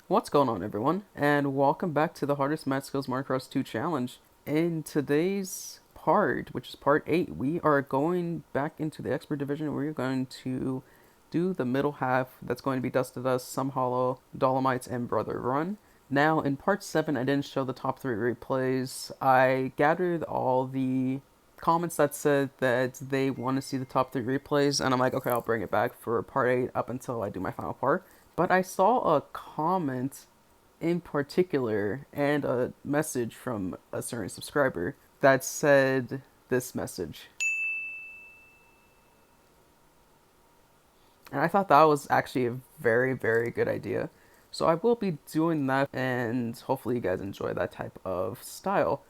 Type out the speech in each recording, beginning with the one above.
What's going on, everyone? And welcome back to the hardest Madskills Mark 2 challenge. In today's part, which is part 8, we are going back into the expert division. We're going to do the middle half that's going to be Dusted Us, Some Hollow, Dolomites and Brother run. Now, in part 7, I didn't show the top 3 replays. I gathered all the comments that said that they want to see the top 3 replays, and I'm like, okay, I'll bring it back for part 8 up until I do my final part. But I saw a comment in particular and a message from a certain subscriber that said this message. And I thought that was actually a very, very good idea. So I will be doing that, and hopefully you guys enjoy that type of style.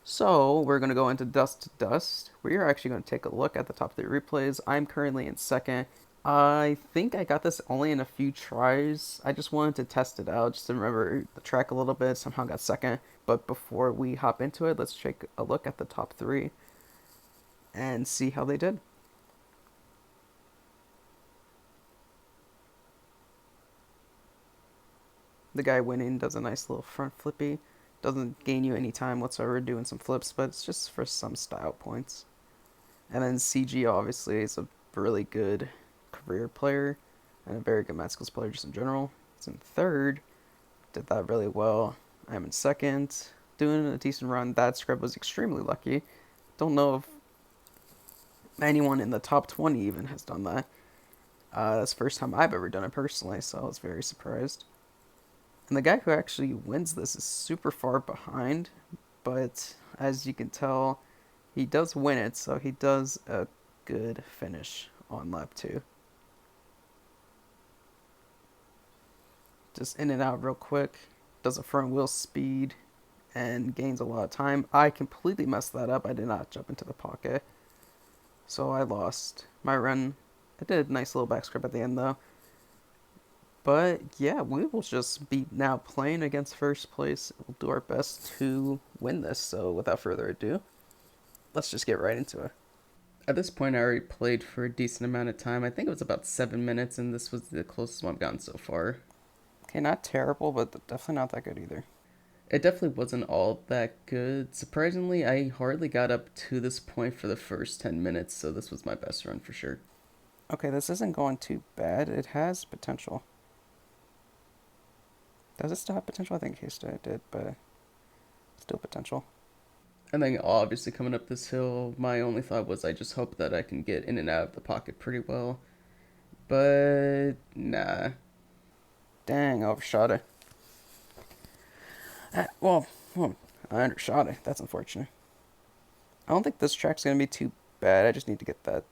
So we're going to go into Dust to Dust. We are actually going to take a look at the top 3 replays. I'm currently in second. I think I got this only in a few tries. I just wanted to test it out, just to remember the track a little bit. Somehow got second. But before we hop into it, let's take a look at the top 3 and see how they did. The guy winning does a nice little front flippy. Doesn't gain you any time whatsoever doing some flips, but it's just for some style points. And then CG obviously is a really good career player and a very good Madskills player just in general. It's in third. Did that really well. I'm in second. Doing a decent run. That scrub was extremely lucky. Don't know if anyone in the top 20 even has done that. That's the first time I've ever done it personally, so I was very surprised. And the guy who actually wins this is super far behind, but as you can tell, he does win it, so he does a good finish on lap 2. Just in and out real quick, does a front wheel speed, and gains a lot of time. I completely messed that up. I did not jump into the pocket, so I lost my run. I did a nice little backscrub at the end, though. But yeah, we will just be now playing against first place. We'll do our best to win this, so without further ado, let's just get right into it. At this point, I already played for a decent amount of time. I think it was about 7 minutes, and this was the closest one I've gotten so far. Okay, not terrible, but definitely not that good either. It definitely wasn't all that good. Surprisingly, I hardly got up to this point for the first 10 minutes, so this was my best run for sure. Okay, this isn't going too bad. It has potential. Does it still have potential? I think K-Star did, but still potential. And then obviously coming up this hill, my only thought was I just hope that I can get in and out of the pocket pretty well. But nah. Dang, I overshot it. Well, I undershot it. That's unfortunate. I don't think this track's gonna be too bad. I just need to get that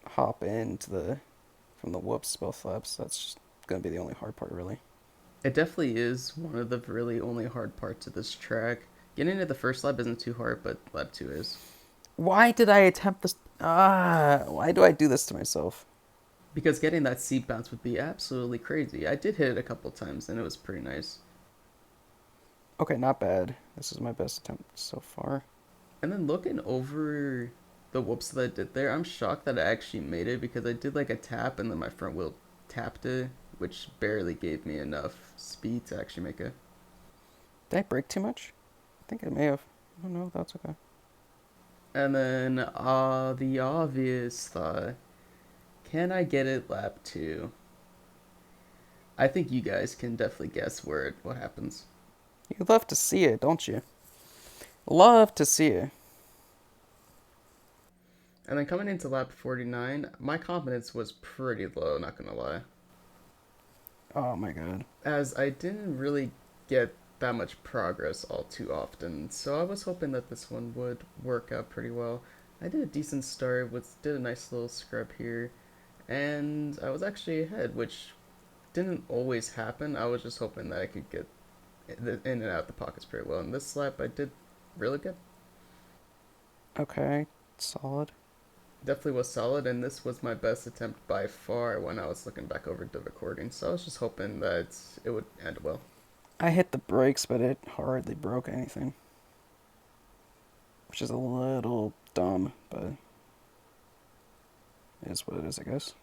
hop into the from the whoops both laps. That's just gonna be the only hard part, really. It definitely is one of the really only hard parts of this track. Getting into the first lap isn't too hard, but lap 2 is. Why did I attempt this? Why do I do this to myself? Because getting that seat bounce would be absolutely crazy. I did hit it a couple times, and it was pretty nice. Okay, not bad. This is my best attempt so far. And then looking over the whoops that I did there, I'm shocked that I actually made it because I did like a tap and then my front wheel tapped it, which barely gave me enough speed to actually make it. Did I brake too much? I think I may have. I don't know. That's okay. And then the obvious thought, can I get it lap 2? I think you guys can definitely guess what happens. You love to see it, don't you? Love to see it. And then coming into lap 49, my confidence was pretty low, not gonna lie. Oh my god. As I didn't really get that much progress all too often, so I was hoping that this one would work out pretty well. I did a decent start, did a nice little scrub here, and I was actually ahead, which didn't always happen. I was just hoping that I could get in and out the pockets pretty well. And this lap, I did really good. Okay, solid. Definitely was solid, and this was my best attempt by far when I was looking back over the recording. So I was just hoping that it would end well. I hit the brakes, but it hardly broke anything, which is a little dumb, but it is what it is, I guess.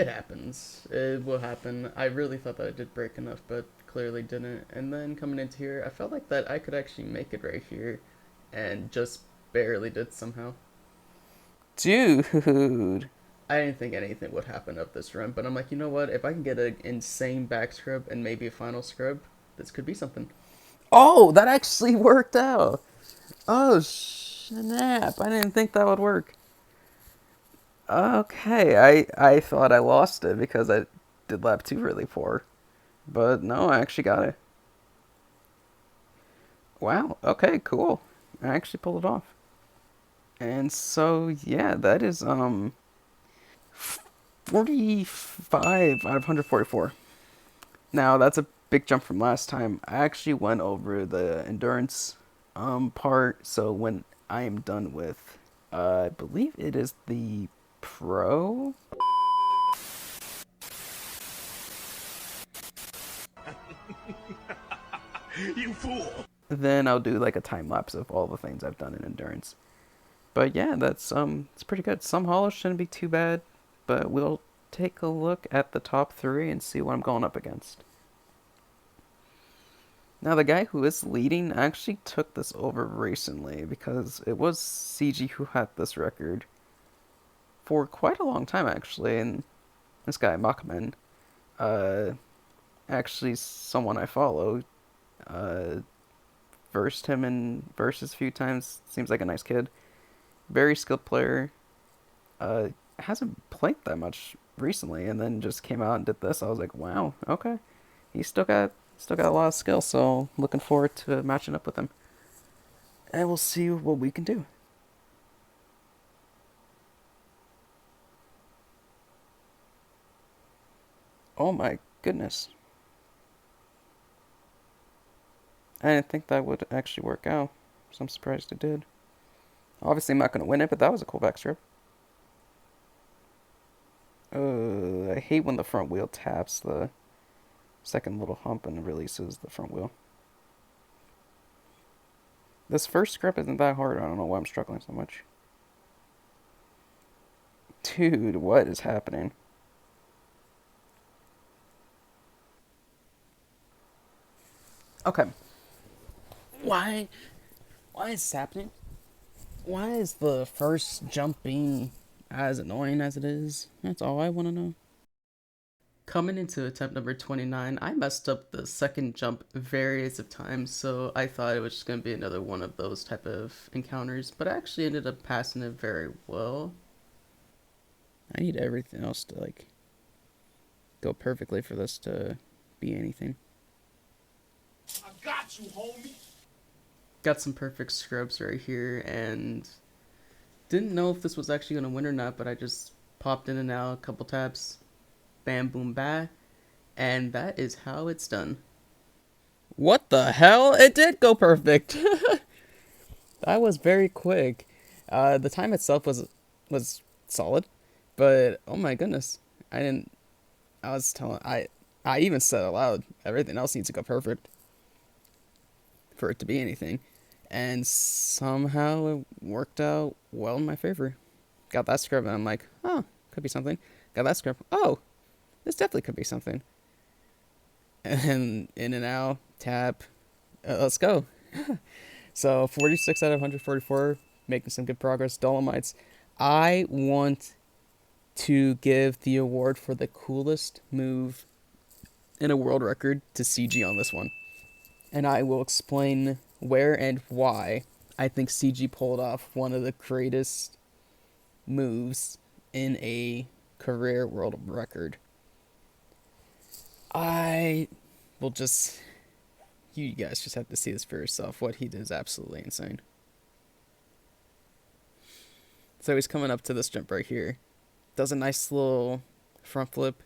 It happens. It will happen. I really thought that I did break enough, but clearly didn't. And then coming into here, I felt like that I could actually make it right here, and just barely did somehow. Dude. I didn't think anything would happen up this run, but I'm like, you know what? If I can get an insane back scrub and maybe a final scrub, this could be something. Oh, that actually worked out. Oh, snap. I didn't think that would work. Okay, I thought I lost it because I did lap 2 really poor. But no, I actually got it. Wow, okay, cool. I actually pulled it off. And so, yeah, that is 45 out of 144. Now, that's a big jump from last time. I actually went over the endurance part, so when I am done with, I believe it is the pro, You fool! then I'll do like a time lapse of all the things I've done in endurance. But yeah, that's it's pretty good. Some hollows shouldn't be too bad, but we'll take a look at the top 3 and see what I'm going up against. Now, the guy who is leading actually took this over recently because it was CG who had this record for quite a long time, actually. And this guy, Machman, uh, actually someone I follow, uh, versed him in verses a few times. Seems like a nice kid. Very skilled player. Hasn't played that much recently, and then just came out and did this. I was like, wow, okay. He's still got a lot of skill, so looking forward to matching up with him. And we'll see what we can do. Oh my goodness. I didn't think that would actually work out, so I'm surprised it did. Obviously, I'm not going to win it, but that was a cool backstrip. I hate when the front wheel taps the second little hump and releases the front wheel. This first script isn't that hard. I don't know why I'm struggling so much. Dude, what is happening? Okay. Why? Why is this happening? Why is the first jump being as annoying as it is? That's all I want to know. Coming into attempt number 29, I messed up the second jump various of times, so I thought it was just going to be another one of those type of encounters, but I actually ended up passing it very well. I need everything else to like go perfectly for this to be anything. I got you, homie. Got some perfect scrubs right here, and didn't know if this was actually going to win or not, but I just popped in and out a couple taps, bam, boom, bah, and that is how it's done. What the hell? It did go perfect. That was very quick. The time itself was solid, but oh my goodness, I didn't. I was telling. I even said aloud, everything else needs to go perfect for it to be anything, and somehow it worked out well in my favor. Got that script, and I'm like, oh, could be something. Got that script. Oh, this definitely could be something. And in and out, tap. Let's go. So 46 out of 144, making some good progress. Dolomites. I want to give the award for the coolest move in a world record to CG on this one. And I will explain where and why I think CG pulled off one of the greatest moves in a career world record. I will just. You guys just have to see this for yourself. What he did is absolutely insane. So he's coming up to this jump right here. Does a nice little front flip.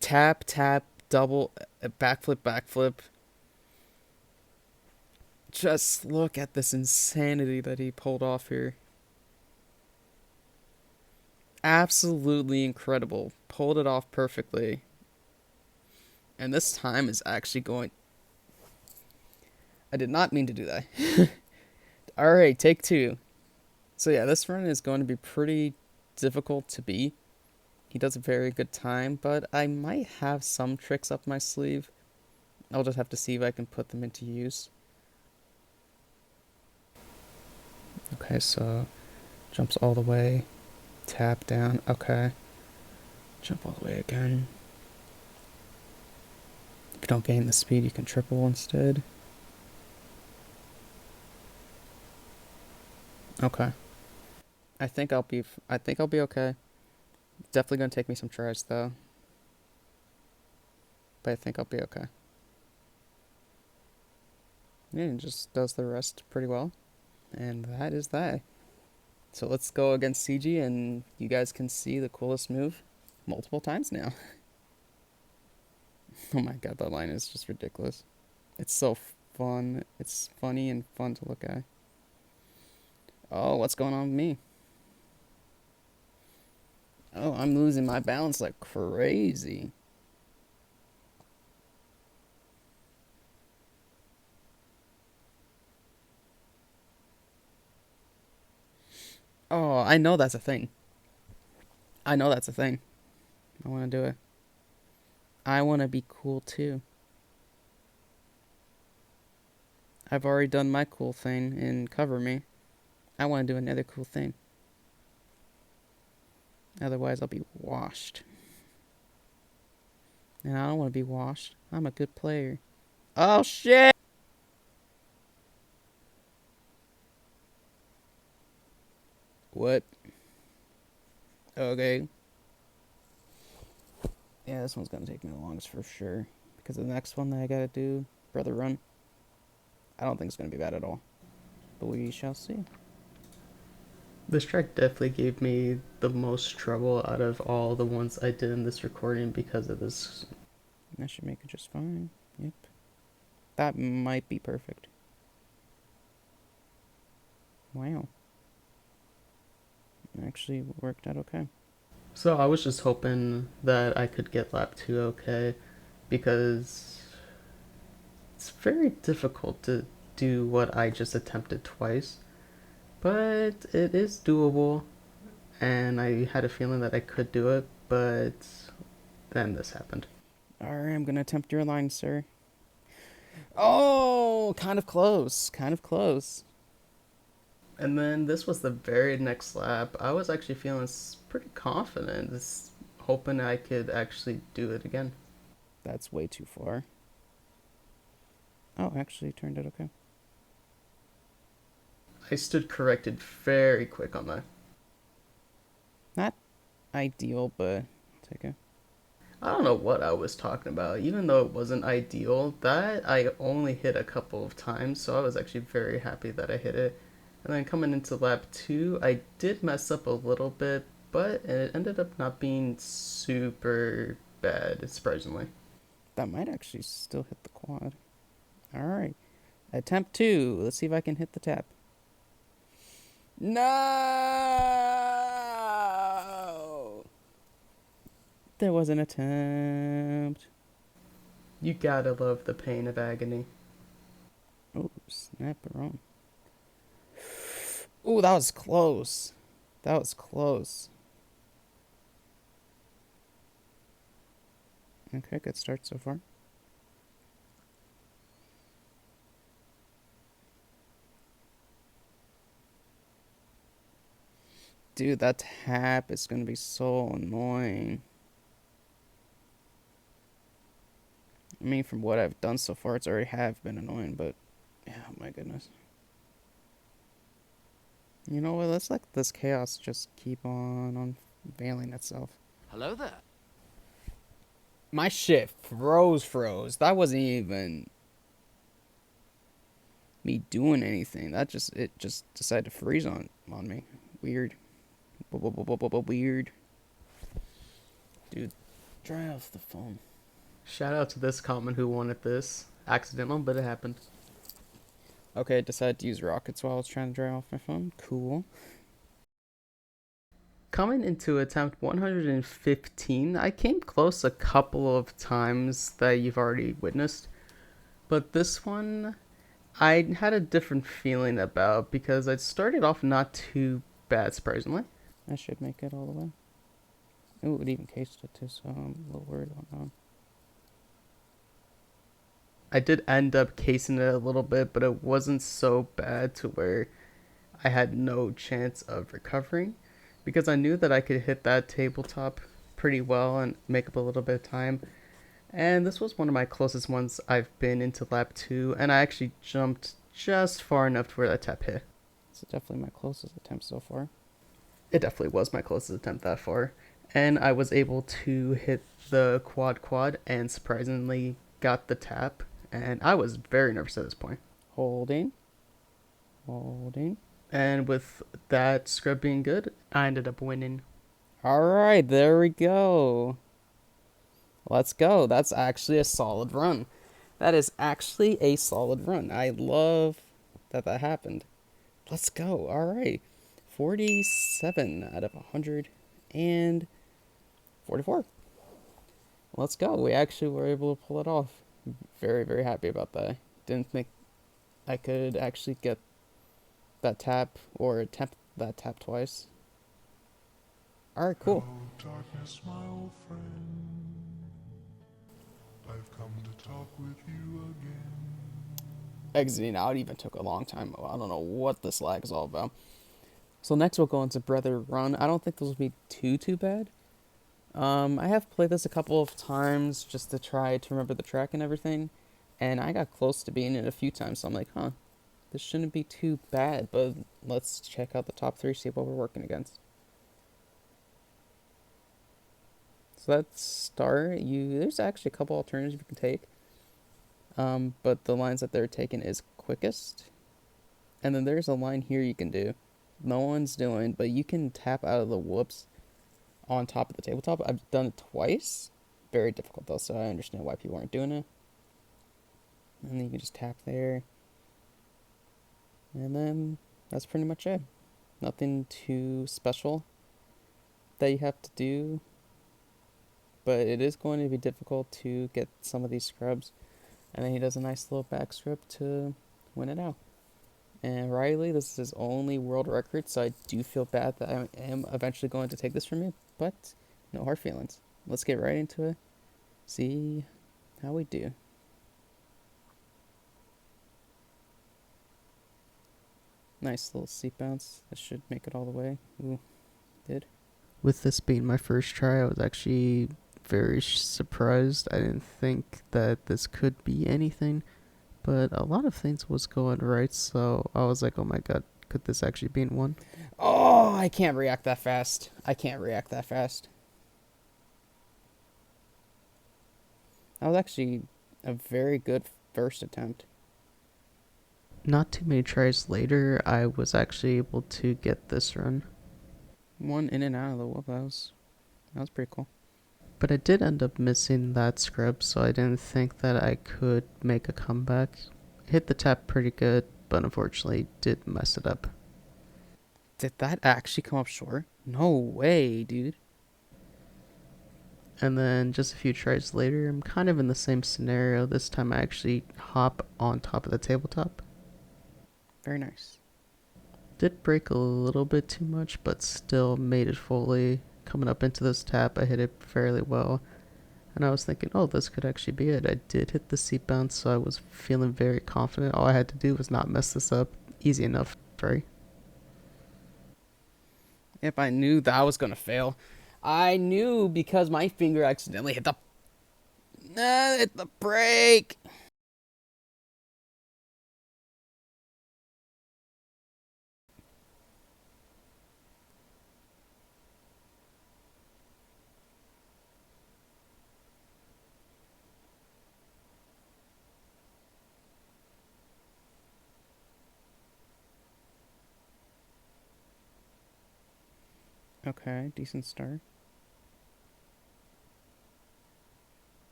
Tap, tap, double, backflip, backflip. Just look at this insanity that he pulled off here. Absolutely incredible. Pulled it off perfectly. And this time is actually going. I did not mean to do that. Alright, take 2. So yeah, this run is going to be pretty difficult to beat. He does a very good time, but I might have some tricks up my sleeve. I'll just have to see if I can put them into use. Okay, so jumps all the way, tap down, okay. Jump all the way again. If you don't gain the speed, you can triple instead. Okay. I think I'll be okay. Definitely gonna take me some tries though. But I think I'll be okay. Yeah, it just does the rest pretty well. And that is that. So let's go against CG and you guys can see the coolest move multiple times now. Oh my god, that line is just ridiculous. It's so fun. It's funny and fun to look at. Oh, what's going on with me? Oh, I'm losing my balance like crazy. Oh, I know that's a thing. I know that's a thing. I want to do it. I want to be cool too. I've already done my cool thing in Cover Me. I want to do another cool thing. Otherwise, I'll be washed. And I don't want to be washed. I'm a good player. Oh, shit! What? Okay. Yeah, this one's gonna take me the longest for sure. Because the next one that I gotta do, Brother Run, I don't think it's gonna be bad at all. But we shall see. This track definitely gave me the most trouble out of all the ones I did in this recording because of this. That should make it just fine. Yep. That might be perfect. Wow. It actually worked out okay. So I was just hoping that I could get lap 2 okay because it's very difficult to do what I just attempted twice. But it is doable and I had a feeling that I could do it, but then this happened. Alright, I'm gonna attempt your line, sir. Oh, kind of close. Kind of close. And then this was the very next lap. I was actually feeling pretty confident, just hoping I could actually do it again. That's way too far. Oh, actually turned out okay. I stood corrected very quick on that. Not ideal, but I'll take it. I don't know what I was talking about. Even though it wasn't ideal, that I only hit a couple of times, so I was actually very happy that I hit it. And then coming into lap 2, I did mess up a little bit, but it ended up not being super bad, surprisingly. That might actually still hit the quad. Alright. Attempt 2. Let's see if I can hit the tap. No! There was an attempt. You gotta love the pain of agony. Oh, snap-a-ron. Oh, that was close. That was close. Okay, good start so far. Dude, that tap is gonna be so annoying. I mean, from what I've done so far, it's already have been annoying, but yeah, my goodness. You know what? Let's let this chaos just keep on unveiling itself. Hello there. My shit froze. That wasn't even me doing anything. It just decided to freeze on me. Weird. Weird. Dude, dry off the phone. Shout out to this comment who wanted this. Accidental, but it happened. Okay, I decided to use rockets while I was trying to dry off my phone. Cool. Coming into attempt 115, I came close a couple of times that you've already witnessed. But this one, I had a different feeling about because I started off not too bad, surprisingly. I should make it all the way. Ooh, it even cased it too, so I'm a little worried about that. I did end up casing it a little bit, but it wasn't so bad to where I had no chance of recovering because I knew that I could hit that tabletop pretty well and make up a little bit of time. And this was one of my closest ones I've been into lap 2, and I actually jumped just far enough to where that tap hit. It's definitely my closest attempt so far. It definitely was my closest attempt that far. And I was able to hit the quad and surprisingly got the tap. And I was very nervous at this point. Holding. Holding. And with that scrub being good, I ended up winning. Alright, there we go. Let's go. That's actually a solid run. That is actually a solid run. I love that that happened. Let's go. Alright. 47 out of 144. Let's go. We actually were able to pull it off. Very, very happy about that. Didn't think I could actually get that tap or attempt that tap twice. Alright, cool. Hello, darkness, my old friend. I've come to talk with you again. Exiting out even took a long time. I don't know what this lag is all about. So next we'll go into Brother Run. I don't think this will be too bad. I have played this a couple of times just to try to remember the track and everything, and I got close to being in it a few times, so I'm like, huh, this shouldn't be too bad, but let's check out the top 3, see what we're working against. So let's start. There's actually a couple alternatives you can take, but the lines that they're taking is quickest, and then there's a line here you can do. No one's doing, but you can tap out of the whoops on top of the tabletop. I've done it twice. Very difficult though, so I understand why people aren't doing it. And then you can just tap there. And then that's pretty much it. Nothing too special that you have to do. But it is going to be difficult to get some of these scrubs. And then he does a nice little back scrub to win it out. And Riley, this is his only world record, so I do feel bad that I am eventually going to take this from you, but no hard feelings. Let's get right into it. See how we do. Nice little seat bounce. That should make it all the way. Ooh, did. With this being my first try, I was actually very surprised. I didn't think that this could be anything, but a lot of things was going right, so I was like, oh my god, could this actually be in one? Oh, I can't react that fast. That was actually a very good first attempt. Not too many tries later, I was actually able to get this run. One in and out of the whoop. That was pretty cool. But I did end up missing that scrub, so I didn't think that I could make a comeback. Hit the tap pretty good, but unfortunately did mess it up. Did that actually come up short? No way, dude. And then just a few tries later, I'm kind of in the same scenario. This time I actually hop on top of the tabletop. Very nice. Did break a little bit too much, but still made it fully. Coming up into this tap, I hit it fairly well. And I was thinking, oh, this could actually be it. I did hit the seat bounce, so I was feeling very confident. All I had to do was not mess this up. Easy enough, right? If I knew that was going to fail. I knew because my finger accidentally hit the brake. Okay, decent start.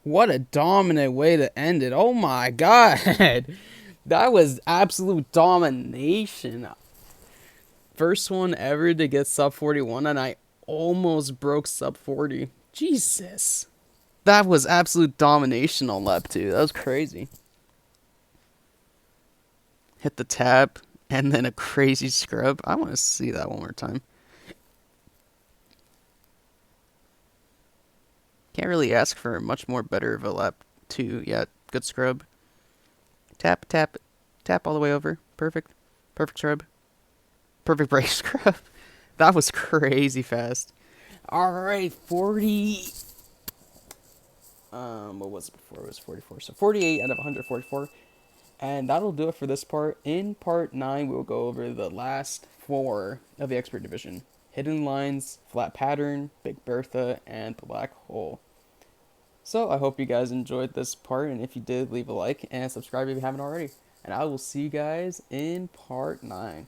What a dominant way to end it. Oh my god. That was absolute domination. First one ever to get sub 41, and I almost broke sub 40 Jesus. That was absolute domination on lap 2. That was crazy. Hit the tab, and then a crazy scrub. I want to see that one more time. Can't really ask for much more better of a lap 2. Yeah, good scrub. Tap, tap, tap all the way over. Perfect. Perfect scrub. Perfect brake scrub. That was crazy fast. Alright, 40. What was it before? It was 44. So 48 out of 144. And that'll do it for this part. In part 9, we'll go over the last 4 of the expert division: hidden lines, flat pattern, Big Bertha, and black hole. So I hope you guys enjoyed this part, and if you did, leave a like and subscribe if you haven't already. And I will see you guys in part 9.